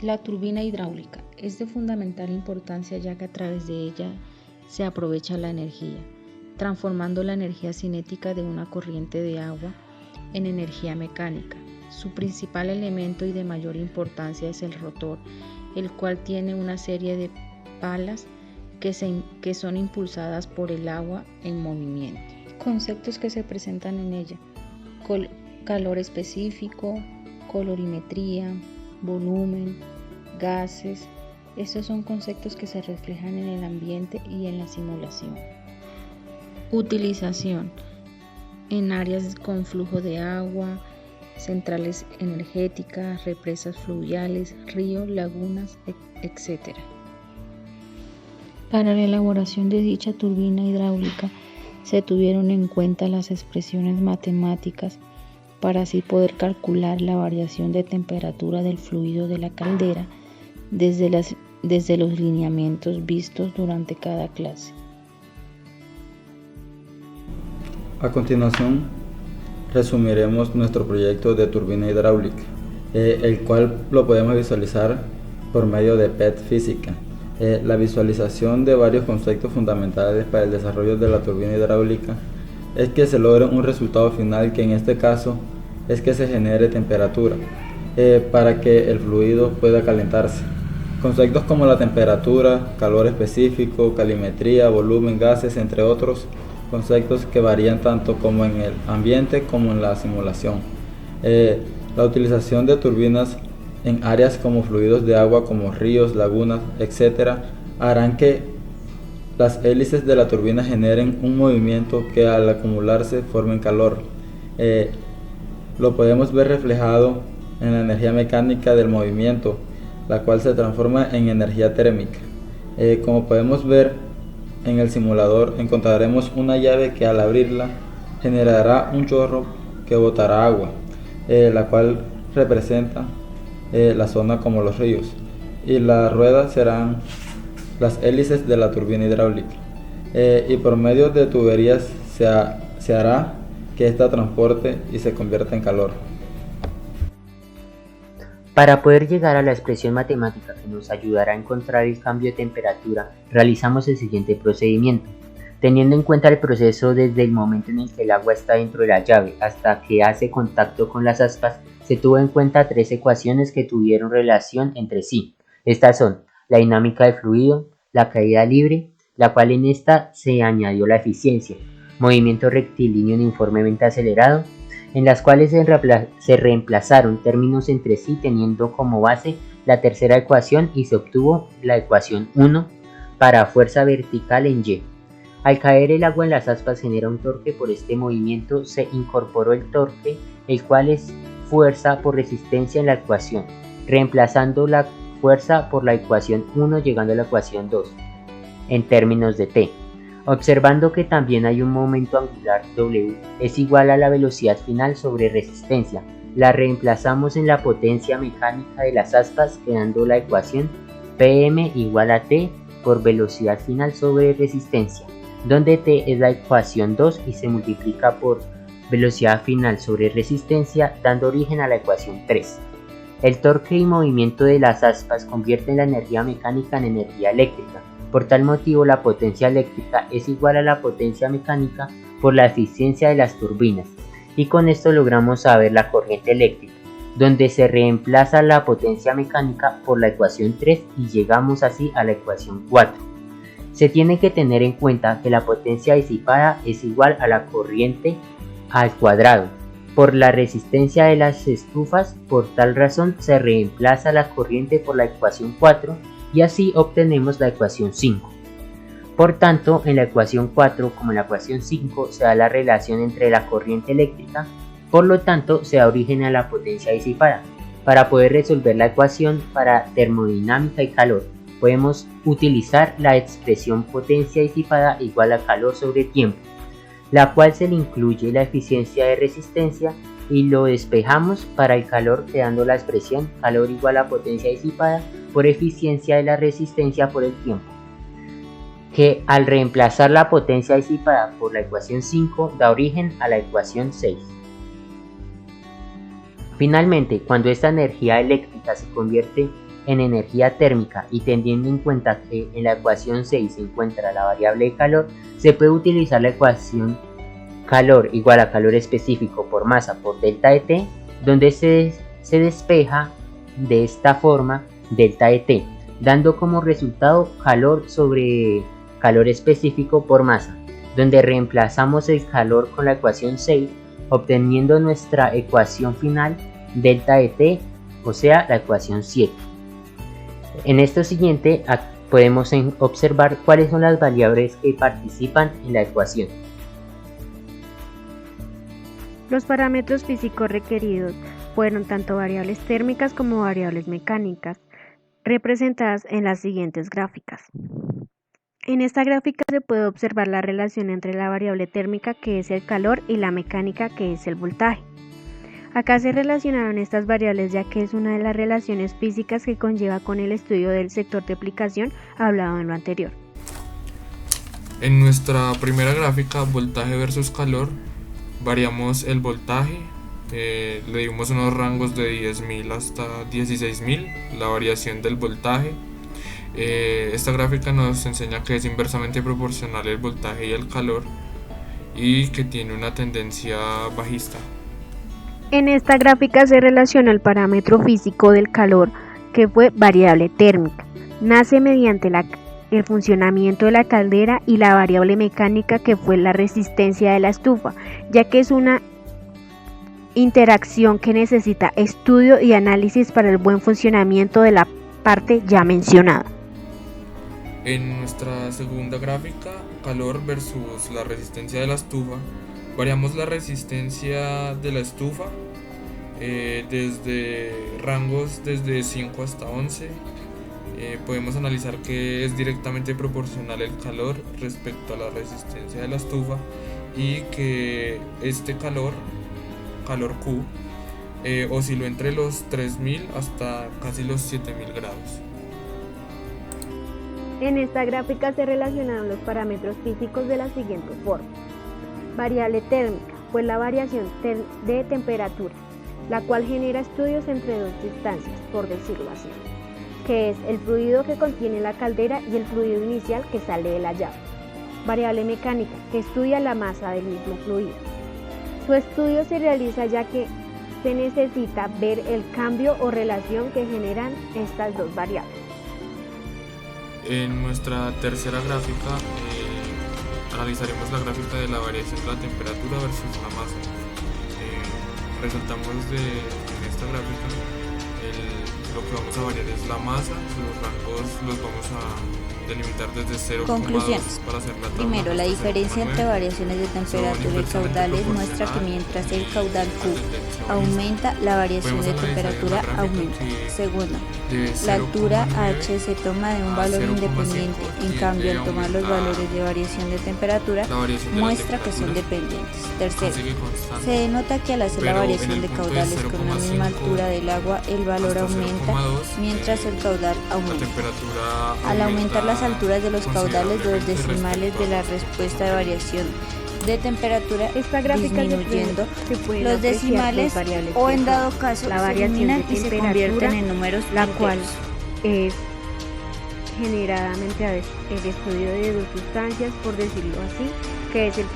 La turbina hidráulica es de fundamental importancia ya que a través de ella se aprovecha la energía, transformando la energía cinética de una corriente de agua en energía mecánica. Su principal elemento y de mayor importancia es el rotor, el cual tiene una serie de palas que son impulsadas por el agua en movimiento. Conceptos que se presentan en ella: calor específico, colorimetría, volumen, gases. Estos son conceptos que se reflejan en el ambiente y en la simulación. Utilización en áreas con flujo de agua, centrales energéticas, represas fluviales, ríos, lagunas, etc. Para la elaboración de dicha turbina hidráulica se tuvieron en cuenta las expresiones matemáticas para así poder calcular la variación de temperatura del fluido de la caldera desde los lineamientos vistos durante cada clase. A continuación, resumiremos nuestro proyecto de turbina hidráulica, el cual lo podemos visualizar por medio de PET física. La visualización de varios conceptos fundamentales para el desarrollo de la turbina hidráulica es que se logre un resultado final, que en este caso es que se genere temperatura para que el fluido pueda calentarse. Conceptos como la temperatura, calor específico, calimetría, volumen, gases, entre otros conceptos que varían tanto como en el ambiente como en la simulación. La utilización de turbinas en áreas como fluidos de agua como ríos, lagunas, etc. harán que las hélices de la turbina generen un movimiento que al acumularse formen calor. Lo podemos ver reflejado en la energía mecánica del movimiento, la cual se transforma en energía térmica. Como podemos ver en el simulador, encontraremos una llave que al abrirla generará un chorro que botará agua, la cual representa la zona como los ríos, y las ruedas serán las hélices de la turbina hidráulica, y por medio de tuberías se hará que ésta transporte y se convierta en calor. Para poder llegar a la expresión matemática que nos ayudará a encontrar el cambio de temperatura, realizamos el siguiente procedimiento. Teniendo en cuenta el proceso desde el momento en el que el agua está dentro de la llave hasta que hace contacto con las aspas, se tuvo en cuenta tres ecuaciones que tuvieron relación entre sí. Estas son la dinámica del fluido, la caída libre, la cual en esta se añadió la eficiencia, movimiento rectilíneo uniformemente acelerado, en las cuales se reemplazaron términos entre sí teniendo como base la tercera ecuación y se obtuvo la ecuación 1 para fuerza vertical en Y. Al caer el agua en las aspas genera un torque. Por este movimiento se incorporó el torque, el cual es fuerza por resistencia en la ecuación, reemplazando la fuerza por la ecuación 1 llegando a la ecuación 2 en términos de T. Observando que también hay un momento angular W es igual a la velocidad final sobre resistencia, la reemplazamos en la potencia mecánica de las aspas quedando la ecuación Pm igual a T por velocidad final sobre resistencia, donde T es la ecuación 2 y se multiplica por velocidad final sobre resistencia dando origen a la ecuación 3. El torque y movimiento de las aspas convierten la energía mecánica en energía eléctrica. Por tal motivo, la potencia eléctrica es igual a la potencia mecánica por la eficiencia de las turbinas, y con esto logramos saber la corriente eléctrica, donde se reemplaza la potencia mecánica por la ecuación 3 y llegamos así a la ecuación 4. Se tiene que tener en cuenta que la potencia disipada es igual a la corriente al cuadrado por la resistencia de las estufas. Por tal razón se reemplaza la corriente por la ecuación 4 y así obtenemos la ecuación 5. Por tanto, en la ecuación 4 como en la ecuación 5 se da la relación entre la corriente eléctrica, por lo tanto se da origen a la potencia disipada. Para poder resolver la ecuación para termodinámica y calor, podemos utilizar la expresión potencia disipada igual a calor sobre tiempo, la cual se le incluye la eficiencia de resistencia y lo despejamos para el calor quedando la expresión calor igual a potencia disipada por eficiencia de la resistencia por el tiempo, que al reemplazar la potencia disipada por la ecuación 5 da origen a la ecuación 6. Finalmente, cuando esta energía eléctrica se convierte en energía térmica y teniendo en cuenta que en la ecuación 6 se encuentra la variable de calor, se puede utilizar la ecuación calor igual a calor específico por masa por delta de T, donde se despeja de esta forma delta de T, dando como resultado calor sobre calor específico por masa, donde reemplazamos el calor con la ecuación 6, obteniendo nuestra ecuación final delta de T, o sea la ecuación 7. En esto siguiente podemos observar cuáles son las variables que participan en la ecuación. Los parámetros físicos requeridos fueron tanto variables térmicas como variables mecánicas, representadas en las siguientes gráficas. En esta gráfica se puede observar la relación entre la variable térmica, que es el calor, y la mecánica, que es el voltaje. Acá se relacionaron estas variables ya que es una de las relaciones físicas que conlleva con el estudio del sector de aplicación hablado en lo anterior. En nuestra primera gráfica, voltaje versus calor, variamos el voltaje, le dimos unos rangos de 10.000 hasta 16.000, la variación del voltaje. Esta gráfica nos enseña que es inversamente proporcional el voltaje y el calor y que tiene una tendencia bajista. En esta gráfica se relaciona el parámetro físico del calor, que fue variable térmica. Nace mediante el funcionamiento de la caldera, y la variable mecánica, que fue la resistencia de la estufa, ya que es una interacción que necesita estudio y análisis para el buen funcionamiento de la parte ya mencionada. En nuestra segunda gráfica, calor versus la resistencia de la estufa, variamos la resistencia de la estufa desde rangos desde 5 hasta 11. Podemos analizar que es directamente proporcional el calor respecto a la resistencia de la estufa y que este calor Q, osciló entre los 3.000 hasta casi los 7.000 grados. En esta gráfica se relacionaron los parámetros físicos de la siguiente forma. Variable térmica fue la variación de temperatura, la cual genera estudios entre dos distancias, por decirlo así, que es el fluido que contiene la caldera y el fluido inicial que sale de la llave. Variable mecánica, que estudia la masa del mismo fluido. Su estudio se realiza ya que se necesita ver el cambio o relación que generan estas dos variables. En nuestra tercera gráfica analizaremos la gráfica de la variación de la temperatura versus la masa. Resaltamos en esta gráfica lo que vamos a variar es la masa, los rangos los vamos a delimitar desde 0,2 Conclusiones. para hacer la tabla. Primero, la diferencia entre variaciones de temperatura y caudales muestra que mientras el caudal Q aumenta, la variación de temperatura aumenta. Segundo, la altura h se toma de un valor independiente, en cambio al tomar los valores de variación de temperatura muestra que son dependientes. Tercero, se denota que al hacer la variación de caudales con una misma altura del agua, el valor aumenta mientras el caudal aumenta. Al aumentar las alturas de los caudales, los decimales de la respuesta de variación de temperatura disminuyendo los decimales o en dado caso la se variación eliminan de y se temperatura, convierten en números la enteros. cual es generadamente el estudio de dos sustancias, por decirlo así, que es el